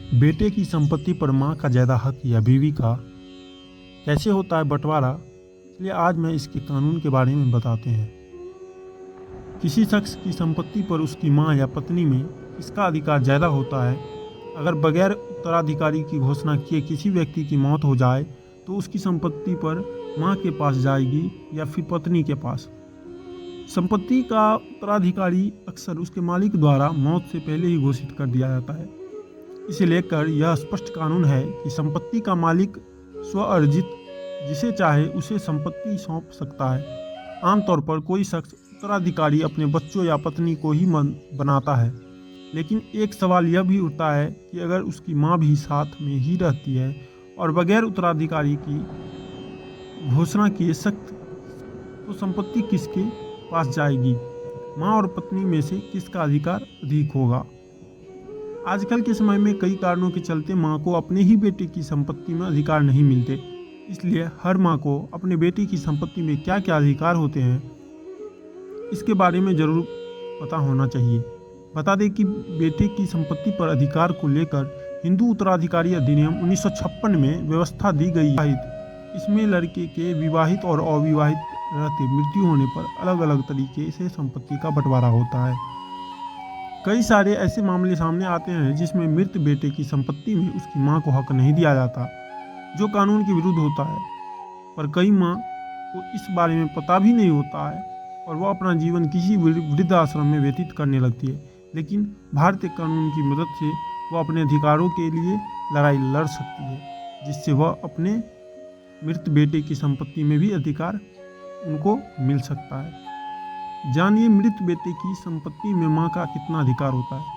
बेटे की संपत्ति पर माँ का ज़्यादा हक या बीवी का कैसे होता है बंटवारा, इसलिए आज मैं इसके कानून के बारे में बताते हैं। किसी शख्स की संपत्ति पर उसकी माँ या पत्नी में किसका अधिकार ज़्यादा होता है। अगर बगैर उत्तराधिकारी की घोषणा किए किसी व्यक्ति की मौत हो जाए तो उसकी संपत्ति पर माँ के पास जाएगी या फिर पत्नी के पास। संपत्ति का उत्तराधिकारी अक्सर उसके मालिक द्वारा मौत से पहले ही घोषित कर दिया जाता है। इसे लेकर यह स्पष्ट कानून है कि संपत्ति का मालिक स्वअर्जित जिसे चाहे उसे संपत्ति सौंप सकता है। आमतौर पर कोई शख्स उत्तराधिकारी अपने बच्चों या पत्नी को ही बनाता है, लेकिन एक सवाल यह भी उठता है कि अगर उसकी माँ भी साथ में ही रहती है और बगैर उत्तराधिकारी की घोषणा किए सख्त, तो संपत्ति किसके पास जाएगी? माँ और पत्नी में से किसका अधिकार अधिक होगा? आजकल के समय में कई कारणों के चलते माँ को अपने ही बेटे की संपत्ति में अधिकार नहीं मिलते। इसलिए हर माँ को अपने बेटे की संपत्ति में क्या क्या अधिकार होते हैं, इसके बारे में जरूर पता होना चाहिए। बता दें कि बेटे की संपत्ति पर अधिकार को लेकर हिंदू उत्तराधिकारी अधिनियम 1956 में व्यवस्था दी गई है। इसमें लड़के के विवाहित और अविवाहित रहते मृत्यु होने पर अलग अलग तरीके से संपत्ति का बंटवारा होता है। कई सारे ऐसे मामले सामने आते हैं जिसमें मृत बेटे की संपत्ति में उसकी मां को हक नहीं दिया जाता, जो कानून के विरुद्ध होता है। पर कई मां को इस बारे में पता भी नहीं होता है और वह अपना जीवन किसी वृद्धाश्रम में व्यतीत करने लगती है। लेकिन भारतीय कानून की मदद से वह अपने अधिकारों के लिए लड़ाई लड़ सकती है, जिससे वह अपने मृत बेटे की संपत्ति में भी अधिकार उनको मिल सकता है। जानिए मृत बेटे की संपत्ति में मां का कितना अधिकार होता है।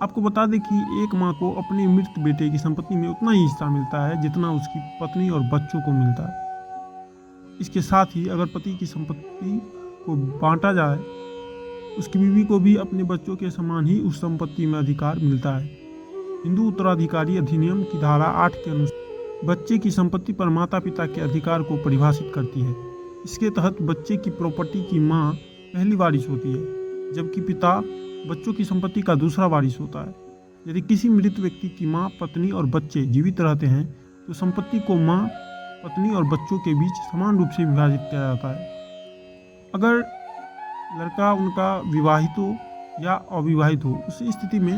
आपको बता दें कि एक मां को अपने मृत बेटे की संपत्ति में उतना ही हिस्सा मिलता है जितना उसकी पत्नी और बच्चों को मिलता है। इसके साथ ही अगर पति की संपत्ति को बांटा जाए, उसकी बीवी को भी अपने बच्चों के समान ही उस संपत्ति में अधिकार मिलता है। हिंदू उत्तराधिकारी अधिनियम की धारा 8 के अनुसार बच्चे की संपत्ति पर माता पिता के अधिकार को परिभाषित करती है। इसके तहत बच्चे की प्रॉपर्टी की मां पहली वारिस होती है, जबकि पिता बच्चों की संपत्ति का दूसरा वारिस होता है। यदि किसी मृत व्यक्ति की मां, पत्नी और बच्चे जीवित रहते हैं तो संपत्ति को मां, पत्नी और बच्चों के बीच समान रूप से विभाजित किया जाता है। अगर लड़का उनका विवाहित हो या अविवाहित हो, उस स्थिति में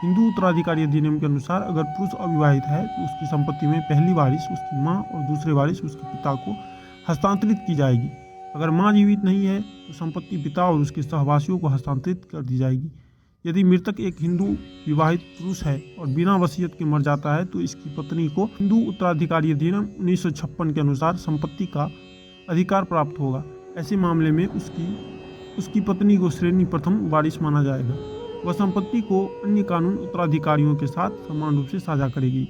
हिंदू उत्तराधिकारी अधिनियम के अनुसार अगर पुरुष अविवाहित है तो उसकी संपत्ति में पहली वारिस उसकी माँ और दूसरे वारिस उसके पिता को हस्तांतरित की जाएगी। अगर माँ जीवित नहीं है तो संपत्ति पिता और उसके सहवासियों को हस्तांतरित कर दी जाएगी। यदि मृतक एक हिंदू विवाहित पुरुष है और बिना वसीयत के मर जाता है तो इसकी पत्नी को हिंदू उत्तराधिकारी अधिनियम 1956 के अनुसार संपत्ति का अधिकार प्राप्त होगा। ऐसे मामले में उसकी पत्नी को श्रेणी प्रथम वारिस माना जाएगा। वह संपत्ति को अन्य कानून उत्तराधिकारियों के साथ समान रूप से साझा करेगी।